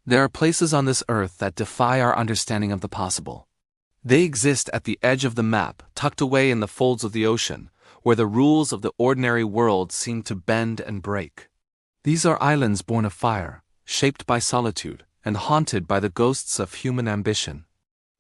There are places on this earth that defy our understanding of the possible. They exist at the edge of the map, tucked away in the folds of the ocean, where the rules of the ordinary world seem to bend and break. These are islands born of fire, shaped by solitude, and haunted by the ghosts of human ambition.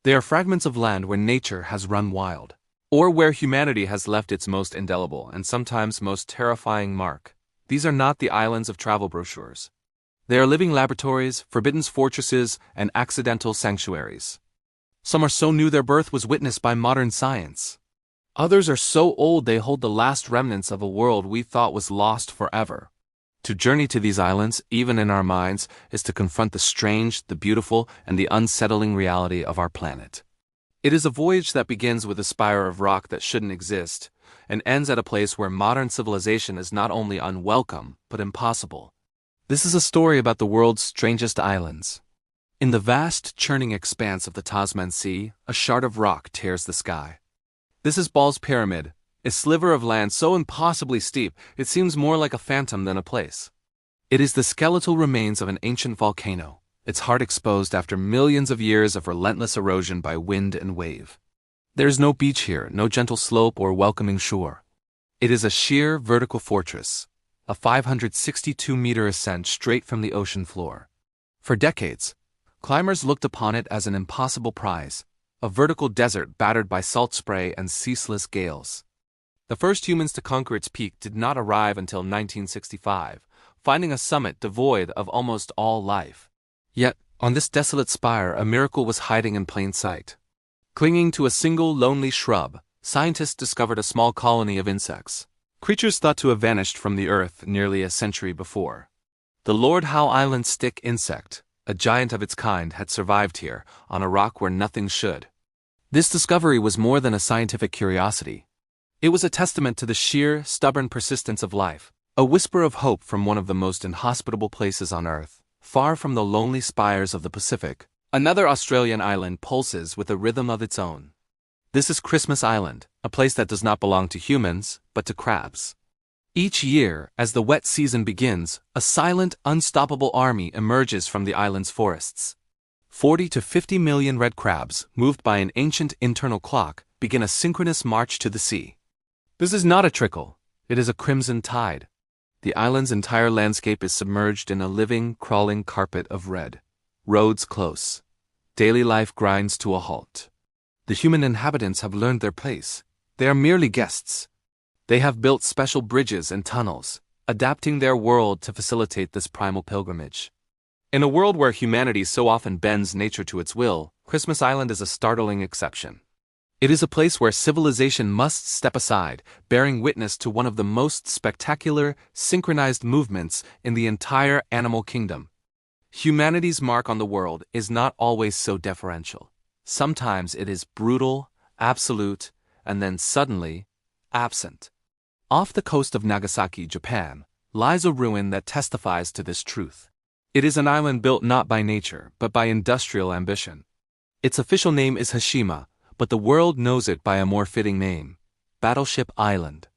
They are fragments of land where nature has run wild, or where humanity has left its most indelible and sometimes most terrifying mark. These are not the islands of travel brochures. They are living laboratories, forbidden fortresses, and accidental sanctuaries. Some are so new their birth was witnessed by modern science. Others are so old they hold the last remnants of a world we thought was lost forever. To journey to these islands, even in our minds, is to confront the strange, the beautiful, and the unsettling reality of our planet. It is a voyage that begins with a spire of rock that shouldn't exist, and ends at a place where modern civilization is not only unwelcome, but impossible. This is a story about the world's strangest islands. In the vast, churning expanse of the Tasman Sea, a shard of rock tears the sky. This is Ball's Pyramid, a sliver of land so impossibly steep it seems more like a phantom than a place. It is the skeletal remains of an ancient volcano, its heart exposed after millions of years of relentless erosion by wind and wave. There is no beach here, no gentle slope or welcoming shore. It is a sheer, vertical fortress, a 562-meter ascent straight from the ocean floor. For decades, climbers looked upon it as an impossible prize, a vertical desert battered by salt spray and ceaseless gales. The first humans to conquer its peak did not arrive until 1965, finding a summit devoid of almost all life. Yet, on this desolate spire, a miracle was hiding in plain sight. Clinging to a single lonely shrub, scientists discovered a small colony of insects, creatures thought to have vanished from the earth nearly a century before. The Lord Howe Island stick insect, a giant of its kind, had survived here, on a rock where nothing should. This discovery was more than a scientific curiosity. It was a testament to the sheer, stubborn persistence of life, a whisper of hope from one of the most inhospitable places on Earth, far from the lonely spires of the Pacific. Another Australian island pulses with a rhythm of its own. This is Christmas Island, a place that does not belong to humans, but to crabs. Each year, as the wet season begins, a silent, unstoppable army emerges from the island's forests. 40 to 50 million red crabs, moved by an ancient internal clock, begin a synchronous march to the sea. This is not a trickle, it is a crimson tide. The island's entire landscape is submerged in a living, crawling carpet of red. Roads close. Daily life grinds to a halt. The human inhabitants have learned their place. They are merely guests. They have built special bridges and tunnels, adapting their world to facilitate this primal pilgrimage. In a world where humanity so often bends nature to its will, Christmas Island is a startling exception. It is a place where civilization must step aside, bearing witness to one of the most spectacular, synchronized movements in the entire animal kingdom. Humanity's mark on the world is not always so deferential. Sometimes it is brutal, absolute, and then suddenly, absent. Off the coast of Nagasaki, Japan, lies a ruin that testifies to this truth. It is an island built not by nature, but by industrial ambition. Its official name is Hashima, but the world knows it by a more fitting name, Battleship Island.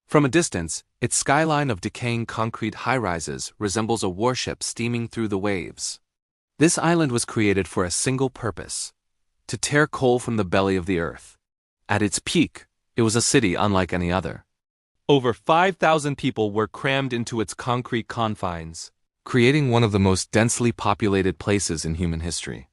From a distance, its skyline of decaying concrete high-rises resembles a warship steaming through the waves. This island was created for a single purpose: to tear coal from the belly of the earth. At its peak, it was a city unlike any other. Over 5,000 people were crammed into its concrete confines, creating one of the most densely populated places in human history.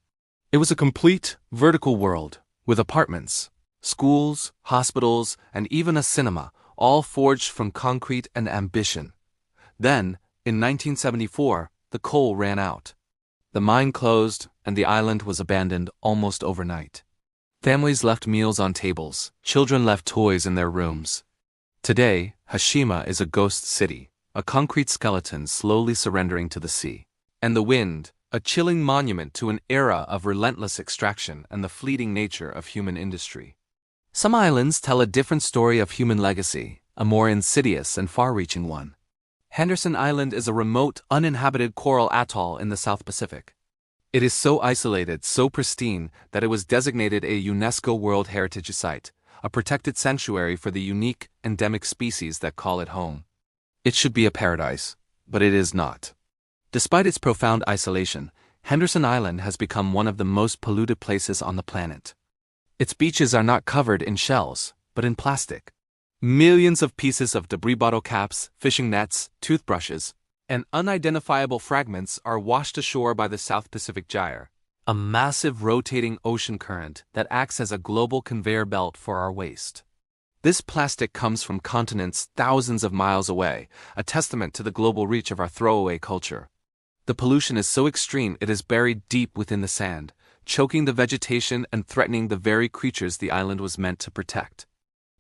It was a complete, vertical world, with apartments, schools, hospitals, and even a cinema, all forged from concrete and ambition. Then, in 1974, the coal ran out. The mine closed, and the island was abandoned almost overnight. Families left meals on tables, children left toys in their rooms. Today, Hashima is a ghost city, a concrete skeleton slowly surrendering to the sea. And the wind, a chilling monument to an era of relentless extraction and the fleeting nature of human industry. Some islands tell a different story of human legacy, a more insidious and far-reaching one. Henderson Island is a remote, uninhabited coral atoll in the South Pacific. It is so isolated, so pristine, that it was designated a UNESCO World Heritage Site, a protected sanctuary for the unique, endemic species that call it home. It should be a paradise, but it is not. Despite its profound isolation, Henderson Island has become one of the most polluted places on the planet. Its beaches are not covered in shells, but in plastic. Millions of pieces of debris, bottle caps, fishing nets, toothbrushes, and unidentifiable fragments are washed ashore by the South Pacific Gyre, a massive rotating ocean current that acts as a global conveyor belt for our waste. This plastic comes from continents thousands of miles away, a testament to the global reach of our throwaway culture. The pollution is so extreme it is buried deep within the sand, choking the vegetation and threatening the very creatures the island was meant to protect.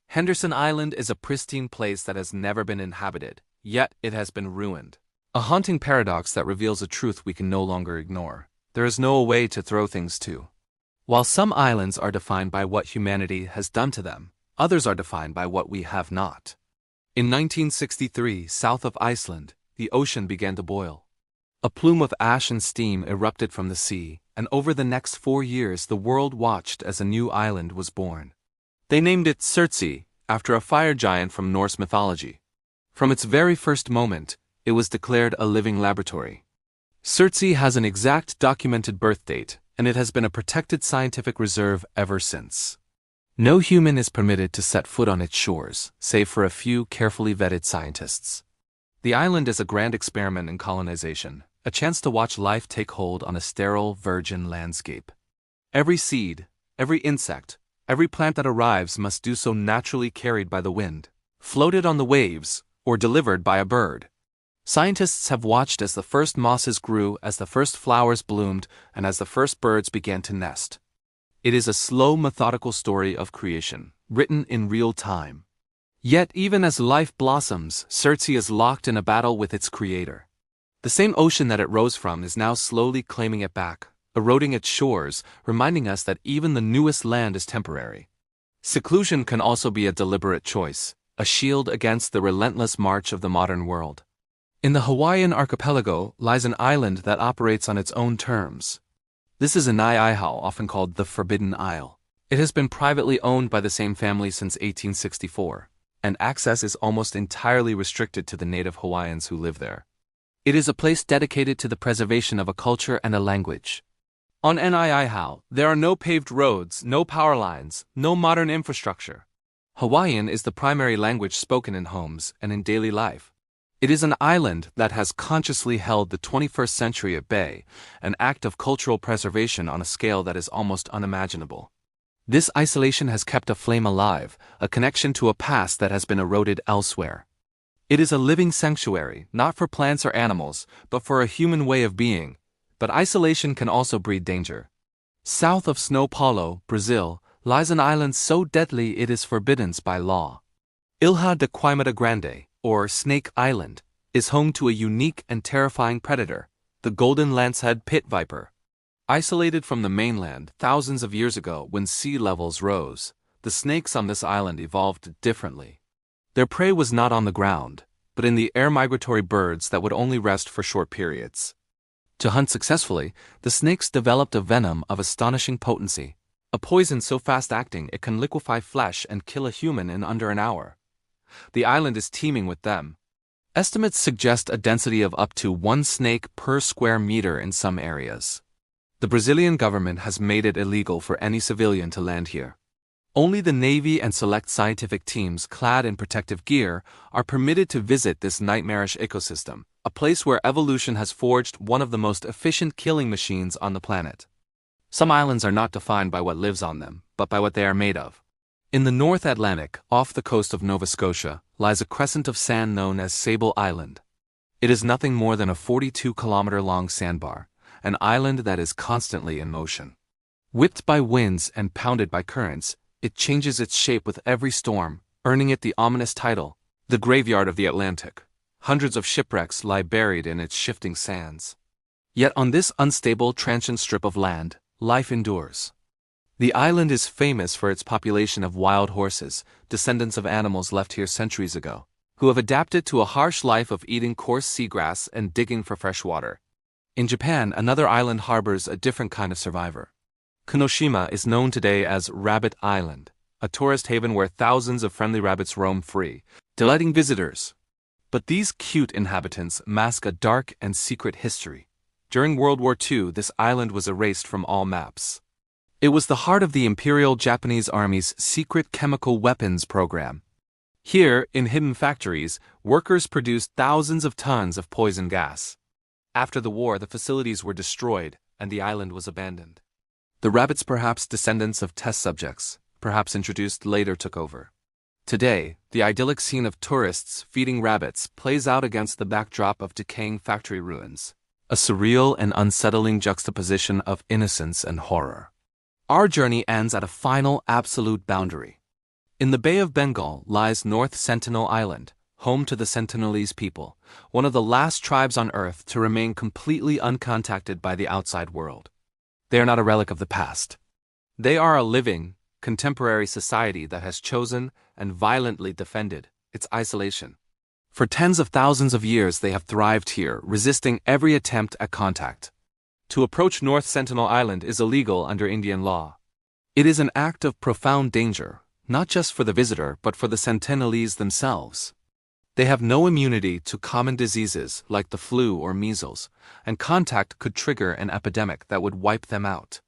Henderson Island is a pristine place that has never been inhabited, yet it has been ruined. A haunting paradox that reveals a truth we can no longer ignore. There is no way to throw things to. While some islands are defined by what humanity has done to them, others are defined by what we have not. In 1963, south of Iceland, the ocean began to boil. A plume of ash and steam erupted from the sea, and over the next 4 years the world watched as a new island was born. They named it Surtsey, after a fire giant from Norse mythology. From its very first moment, it was declared a living laboratory. Surtsey has an exact documented birth date, and it has been a protected scientific reserve ever since. No human is permitted to set foot on its shores, save for a few carefully vetted scientists. The island is a grand experiment in colonization, a chance to watch life take hold on a sterile, virgin landscape. Every seed, every insect, every plant that arrives must do so naturally carried by the wind, floated on the waves, or delivered by a bird. Scientists have watched as the first mosses grew, as the first flowers bloomed, and as the first birds began to nest. It is a slow, methodical story of creation, written in real time. Yet even as life blossoms, Surtsey is locked in a battle with its creator. The same ocean that it rose from is now slowly claiming it back, eroding its shores, reminding us that even the newest land is temporary. Seclusion can also be a deliberate choice, a shield against the relentless march of the modern world. In the Hawaiian archipelago lies an island that operates on its own terms. This is Anai-Ihau, often called the Forbidden Isle. It has been privately owned by the same family since 1864, and access is almost entirely restricted to the native Hawaiians who live there. It is a place dedicated to the preservation of a culture and a language. On Anai-Ihau, there are no paved roads, no power lines, no modern infrastructure. Hawaiian is the primary language spoken in homes and in daily life. It is an island that has consciously held the 21st century at bay, an act of cultural preservation on a scale that is almost unimaginable. This isolation has kept a flame alive, a connection to a past that has been eroded elsewhere. It is a living sanctuary, not for plants or animals, but for a human way of being. But isolation can also breed danger. South of São Paulo, Brazil, lies an island so deadly it is forbidden by law. Ilha de Queimada Grande, or Snake Island, is home to a unique and terrifying predator, the golden lancehead pit viper. Isolated from the mainland thousands of years ago when sea levels rose, the snakes on this island evolved differently. Their prey was not on the ground, but in the air migratory birds that would only rest for short periods. To hunt successfully, the snakes developed a venom of astonishing potency, a poison so fast-acting it can liquefy flesh and kill a human in under an hour. The island is teeming with them. Estimates suggest a density of up to 1 snake per square meter in some areas. The Brazilian government has made it illegal for any civilian to land here. Only the Navy and select scientific teams clad in protective gear are permitted to visit this nightmarish ecosystem, a place where evolution has forged one of the most efficient killing machines on the planet. Some islands are not defined by what lives on them, but by what they are made of. In the North Atlantic, off the coast of Nova Scotia, lies a crescent of sand known as Sable Island. It is nothing more than a 42-kilometer-long sandbar, an island that is constantly in motion. Whipped by winds and pounded by currents, it changes its shape with every storm, earning it the ominous title, the graveyard of the Atlantic. Hundreds of shipwrecks lie buried in its shifting sands. Yet on this unstable, transient strip of land, life endures. The island is famous for its population of wild horses, descendants of animals left here centuries ago, who have adapted to a harsh life of eating coarse seagrass and digging for fresh water. In Japan, another island harbors a different kind of survivor. Kanoshima is known today as Rabbit Island, a tourist haven where thousands of friendly rabbits roam free, delighting visitors. But these cute inhabitants mask a dark and secret history. During World War II, this island was erased from all maps. It was the heart of the Imperial Japanese Army's secret chemical weapons program. Here, in hidden factories, workers produced thousands of tons of poison gas. After the war, the facilities were destroyed, and the island was abandoned. The rabbits, perhaps descendants of test subjects, perhaps introduced later, took over. Today, the idyllic scene of tourists feeding rabbits plays out against the backdrop of decaying factory ruins, a surreal and unsettling juxtaposition of innocence and horror. Our journey ends at a final absolute boundary. In the Bay of Bengal lies North Sentinel Island, home to the Sentinelese people, one of the last tribes on Earth to remain completely uncontacted by the outside world. They are not a relic of the past. They are a living, contemporary society that has chosen and violently defended its isolation. For tens of thousands of years they have thrived here, resisting every attempt at contact. To approach North Sentinel Island is illegal under Indian law. It is an act of profound danger, not just for the visitor but for the Sentinelese themselves. They have no immunity to common diseases like the flu or measles, and contact could trigger an epidemic that would wipe them out.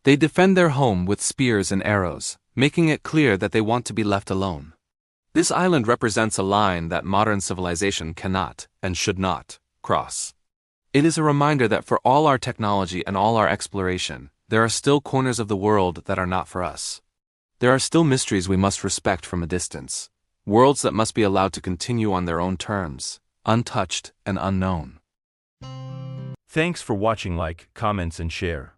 They defend their home with spears and arrows, making it clear that they want to be left alone. This island represents a line that modern civilization cannot and should not cross. It is a reminder that for all our technology and all our exploration, there are still corners of the world that are not for us. There are still mysteries we must respect from a distance, worlds that must be allowed to continue on their own terms, untouched and unknown. Thanks for watching. Like, comments and share.